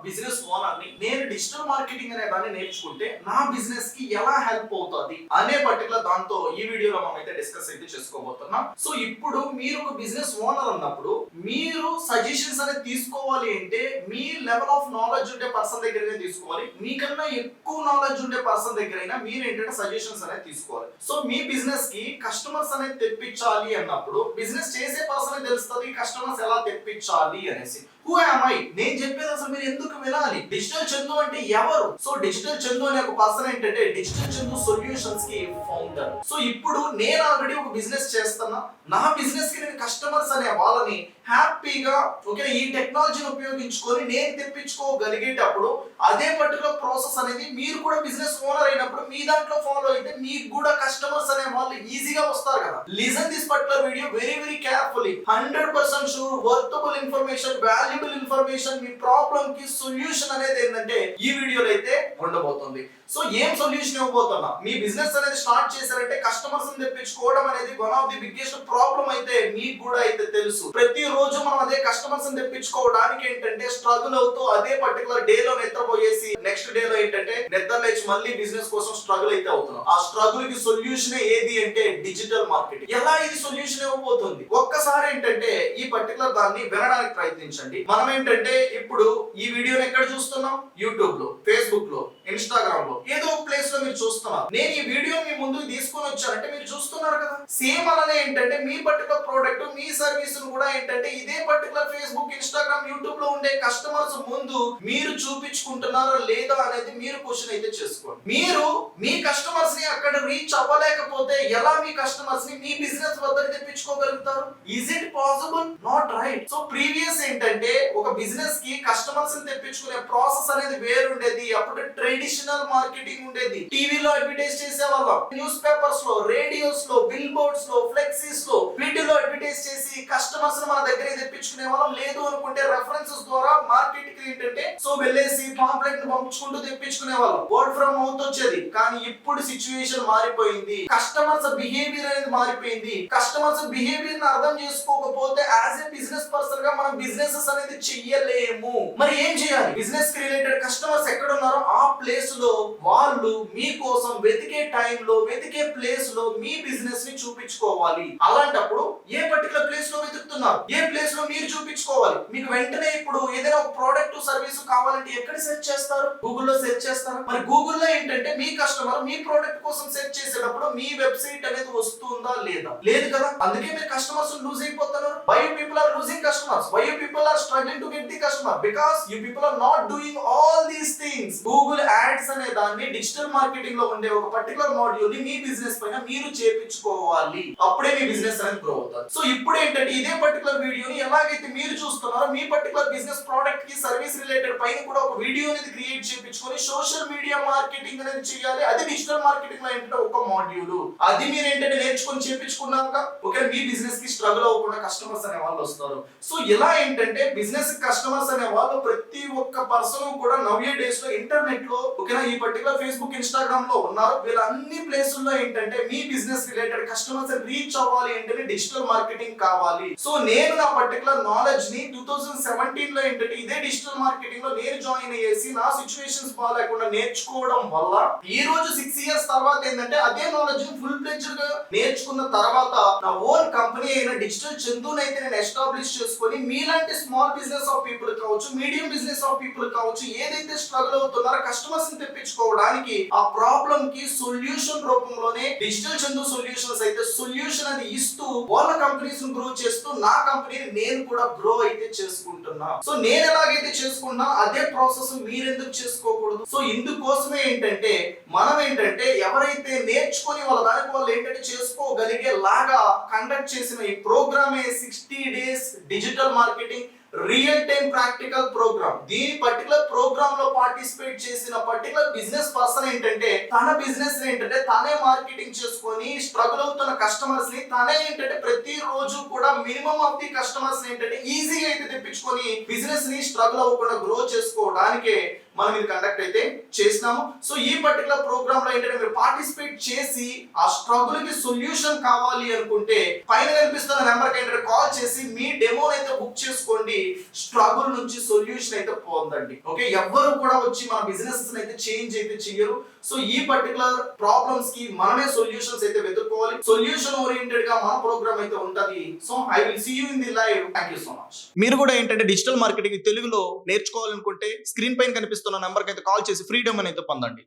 Business owner ని, నేను digital marketing అనే దాన్ని నేర్చుకుంటే నా బిజినెస్ కి ఎలా హెల్ప్ అవుతుంది అనే పర్టికులర్ దాంతో ఈ వీడియోలో మనం అయితే డిస్కస్ అయితే చేసుకోబోతున్నాం. సో ఇప్పుడు మీరు ఒక బిజినెస్ ఓనర్ అన్నప్పుడు మీరు సజెషన్స్ అనేది తీసుకోవాలి అంటే మీ లెవెల్ ఆఫ్ నాలెడ్జ్ ఉండే పర్సన్ దగ్గర తీసుకోవాలి. మీకన్నా ఎక్కువ నాలెడ్జ్ ఉండే పర్సన్ దగ్గరైనా మీరు ఏంటంటే సజెషన్స్ అనేది తీసుకోవాలి. సో మీ బిజినెస్ కి కస్టమర్స్ అనేది తెప్పించాలి అన్నప్పుడు బిజినెస్ చేసే పర్సన్ తెలుస్తుంది కస్టమర్స్ ఎలా తెప్పించాలి అనేసి. Who am I? నేను చెప్పేది అసలు మీరు ఎందుకు వినాలి? డిజిటల్ చందు అంటే ఎవరు? సో డిజిటల్ చందు అనే ఒక పర్సన్ ఏంటంటే డిజిటల్ చందు సొల్యూషన్స్ కి ఫౌండర్. సో ఇప్పుడు నేను ఆల్రెడీ ఒక బిజినెస్ చేస్తున్నా. నా బిజినెస్ కి నేను కస్టమర్స్ అనే వాళ్ళని హ్యాపీగా ఓకే ఈ టెక్నాలజీని ఉపయోగించుకొని నేను తెప్పించుకోగలిగేటప్పుడు అదే పర్టికులర్ ప్రాసెస్ అనేది మీరు కూడా బిజినెస్ ఓనర్ అయినప్పుడు మీ దాంట్లో ఫాలో అయితే మీకు కూడా కస్టమర్స్ అనే వాళ్ళు ఈజీగా వస్తారు కదా. Listen this particular video very very carefully. 100% sure worthable information, valuable information, me problem కి సొల్యూషన్ అనేది ఏంటంటే ఈ వీడియోలో అయితే ఉండబోతుంది. సో ఏం సొల్యూషన్ ఇవ్వబోతున్నా? మీ బిజినెస్ అనేది స్టార్ట్ చేశారంటే కస్టమర్స్ తెప్పించుకోవడం అనేది one of the biggest problem అయితే మీకు కూడా అయితే తెలుసు. ప్రతిరోజు మనం అదే కస్టమర్స్ తెప్పించుకోవడానికి ఏంటంటే స్ట్రగుల్ అవుతూ అదే పర్టికులర్ డే లో నిద్రపోయేసి నెక్స్ట్ డే లో ఏంటంటే నిద్ర లేచి మళ్ళీ బిజినెస్ కోసం స్ట్రగుల్ అయితే అవుతున్నాం. ఆ స్ట్రగుల్ కి సొల్యూషన్ ఏది అంటే డిజిటల్ మార్కెటింగ్. ఎలా ఇది సొల్యూషన్ ఇవ్వబోతుంది? ఒక్కసారి ఏంటంటే ఈ పర్టికులర్ దాన్ని వినడానికి ప్రయత్నించండి. మనం ఏంటంటే ఇప్పుడు ఈ వీడియోని ఎక్కడ చూస్తున్నాం? యూట్యూబ్ లో, ఫేస్బుక్ లో, ఇన్స్టాగ్రామ్ లో, ఏదో ఒక ప్లేస్ లో మీరు చూస్తున్నారు. నేను ఈ వీడియో మీ ముందుకు తీసుకొని వచ్చానంటే మీరు చూస్తున్నారు కదా. సేమ్ అలానే ఏంటంటే మీ పర్టికులర్ ప్రోడక్ట్, మీ సర్వీస్ కూడా ఏంటంటే ఇదే పర్టికులర్ ఫేస్బుక్, ఇన్స్టాగ్రామ్, యూట్యూబ్ లో ఉండే కస్టమర్స్ ముందు మీరు చూపించుకుంటున్నారా లేదా అనేది మీరు క్వశ్చన్ అయితే చేసుకోండి. మీరు మీ కస్టమర్స్ ని అక్కడ రీచ్ అవ్వలేకపోతే ఎలా మీ కస్టమర్స్ ని మీ బిజినెస్ వద్దకు తెప్పించుకోగలుగుతారు? Is it possible? Not right. So previous ఏంటంటే ఒక బిజినెస్ కి కస్టమర్స్ ని తెప్పించుకునే ప్రాసెస్ అనేది వేరు ఉండేది. అప్పుడు ట్రెడిషనల్ మార్కెటింగ్ ఉండేది. టీవీలో అడ్వర్టైజ్ చేసే వాళ్ళం, న్యూస్ పేపర్స్ లో, రేడియోస్ లో, బిల్ బోర్డ్స్ లో, ఫ్లెక్సీస్ లో వీటిలో అడ్వర్టైజ్ చేసి కస్టమర్స్ మన దగ్గర తెప్పించుకునే వాళ్ళం. లేదు అనుకుంటే రెఫరెన్సెస్ ద్వారా మార్కెట్ కి ఏంటంటే సో వెళ్ళేసి పాంప్లెట్ ని పంపించుకుంటూ తెప్పించుకునే వాళ్ళం. వర్డ్ ఫ్రమ్ మౌత్ వచ్చేది. కానీ ఇప్పుడు సిచ్యువేషన్ మారిపోయింది. కస్టమర్స్ బిహేవియర్ అనేది మారిపోయింది. కస్టమర్స్ బిహేవియర్ ని అర్థం చేసుకోకపోతే యాజ్ ఏ బిజినెస్ పర్సన్ గా మనం బిజినెసెస్ అనేది చెయ్యలేము. మరి ఏం చేయాలి? బిజినెస్ కి రిలేటెడ్ కస్టమర్స్ ఎక్కడ ఉన్నారో ఆ ప్లేస్ లో వాళ్ళు మీకోసం వెతికే టైంలో, వెతికే ప్లేస్ లో మీ బిజినెస్ ని చూపించుకోవాలి. అలాంటప్పుడు ఏ పర్టికులర్ ప్లేస్ లో వెతుకుతున్నారు, ఏ ప్లేస్ లో మీరు చూపించుకోవాలి. మీకు వెంటనే ఇప్పుడు ఏదైనా ఒక ప్రోడక్ట్ సర్వీస్ కావాలంటే ఎక్కడ సెర్చ్ చేస్తారు? గూగుల్లో సెర్చ్ చేస్తారు. మరి గూగుల్లో ఏంటంటే మీ కస్టమర్ మీ ప్రోడక్ట్ కోసం సెర్చ్ చేసేటప్పుడు మీ వెబ్సైట్ అనేది వస్తుందా లేదా? లేదు కదా. అందుకే మీరు కస్టమర్స్ లూజ్ అయిపోతున్నారు. Why you people are losing customers? Why you people are struggling to get the customer? Because you people are not doing all these things. Google ads అనే దాన్ని డిజిటల్ మార్కెటింగ్ లో ఉండే ఒక పర్టికులర్ మాడ్యూల్ ని మీ business పైన మీరు చేపించుకోవాలి. అప్పుడే మీ బిజినెస్ అనేది గ్రో అవుతుంది. సో ఇప్పుడు ఏంటంటే ఇదే పర్టికులర్ వీడియోని ఎలాగైతే మీరు చూస్తున్నారో మీ పర్టికులర్ బిజినెస్ ప్రోడక్ట్ కి సర్వీస్ రిలేటెడ్ పైన కూడా ఒక వీడియో అనేది క్రియేట్ చేపించుకొని సోషల్ మీడియా మార్కెటింగ్ అనేది చేయాలి. అది డిజిటల్ మార్కెటింగ్ లో ఏంటంటే ఒక మాడ్యూల్. అది మీరు ఏంటంటే నేర్చుకొని చేపించుకున్నాక ఓకే మీ బిజినెస్ కి స్ట్రగుల్ అవ్వకుండా కస్టమర్స్ అనే వాళ్ళు వస్తారు. సో ఇలా ఏంటంటే బిజినెస్ కస్టమర్స్ అనే వాళ్ళు ప్రతి ఒక్క పర్సన్ కూడా నవ్యే డేస్ లో ఇంటర్నెట్ లో ఓకేనా ఈ పర్టికులర్ ఫేస్బుక్, ఇన్స్టాగ్రామ్ లో ఉన్నారు. వీళ్ళ అన్ని ప్లేసుల్లో ఏంటంటే మీ బిజినెస్ రిలేటెడ్ కస్టమర్స్ రీచ్ అవ్వాలి అంటే డిజిటల్ మార్కెటింగ్ కావాలి. సో నేను నా పర్టికులర్ నాలెడ్జ్ ని 2017 లో ఏంటంటే ఇదే డిజిటల్ మార్కెటింగ్ లో నేను జాయిన్ అయ్యేసి నా సిచ్యువేషన్స్ బాగాలేకుండా నేర్చుకోవడం వల్ల ఈ రోజు 6 ఇయర్స్ తర్వాత ఏంటంటే అదే నాలెడ్జ్ ని ఫుల్ ఫ్లెడ్జ్డ్ గా నేర్చుకున్న తర్వాత నా ఓన్ కంపెనీ అయిన డిజిటల్ చందుని అయితే నేను ఎస్టాబ్లిష్ చేసుకొని మీలాంటి స్మాల్ బిజినెస్ ఆఫ్ పీపుల్ కావచ్చు, మీడియం బిజినెస్ ఆఫ్ పీపుల్ కావచ్చు, ఏదైతే స్ట్రగుల్ అవుతున్నారో కస్టమర్స్ ని తెప్పించుకోవడానికి ఆ ప్రాబ్లం కి సొల్యూషన్ రూపంలోనే డిజిటల్ చందు సొల్యూషన్స్ అయితే సొల్యూషన్ అది ఇస్తూ వాళ్ళ కంపెనీస్ ని గ్రో చేస్తూ నా కంపెనీని నేను కూడా గ్రో అయితే చేసుకుంటున్నా. సో నేను ఎలాగైతే చేసుకున్నా అదే ప్రాసెస్ మీరు ఎందుకు చేసుకోకూడదు? సో ఇందుకోసమే ఏంటంటే మనం ఏంటంటే ఎవరైతే నేర్చుకొని వాళ్ళ దానికి వాళ్ళు ఏంటంటే చేసుకోగలిగే లాగా కండక్ట్ చేసిన ఈ ప్రోగ్రామే 60 days digital marketing real time practical program. దీని పర్టికులర్ ప్రోగ్రామ్ లో పార్టిసిపేట్ చేసిన పర్టికులర్ బిజినెస్ పర్సన్ ఏంటంటే తన బిజినెస్ ఏంటంటే తనే మార్కెటింగ్ చేసుకొని స్ట్రగుల్ అవుతున్న కస్టమర్స్ ని తనే ఏంటంటే ప్రతి రోజు కూడా మినిమం ఆఫ్ ది కస్టమర్స్ ఏంటంటే ఈజీగా అయితే తెప్పించుకొని బిజినెస్ ని స్ట్రగుల్ అవ్వకుండా గ్రో చేసుకోవడానికే మనం ఇది కండక్ట్ అయితే చేసినాము. సో ఈ పర్టికులర్ ప్రోగ్రామ్ లో ఏంటంటే మీరు పార్టిసిపేట్ చేసి ఆ స్ట్రగుల్ కి సొల్యూషన్ కావాలి అనుకుంటే పైన కనిపిస్తున్న నెంబర్ కి ఏంటంటే కాల్ చేసి మీ డెమో అయితే బుక్ చేసుకోండి. స్ట్రగుల్ నుంచి సొల్యూషన్ అయితే పొందండి. ఓకే, ఎవ్వరు కూడా వచ్చి మన బిజినెస్ అయితే చేంజ్ అయితే చేయరు. సో ఈ పర్టికులర్ ప్రాబ్లమ్స్ కి మనమే సొల్యూషన్స్ అయితే వెతుక్కోవాలి. సొల్యూషన్ ఓరియంటెడ్ గా మన ప్రోగ్రామ్ అయితే ఉంటది. So I will see you in the live. Thank you so much. మీరు కూడా ఏంటంటే డిజిటల్ మార్కెటింగ్ తెలుగులో నేర్చుకోవాలనుకుంటే స్క్రీన్ పైన కనిపిస్తున్న నెంబర్ కి అయితే కాల్ చేసి ఫ్రీడమ్ అయితే పొందండి.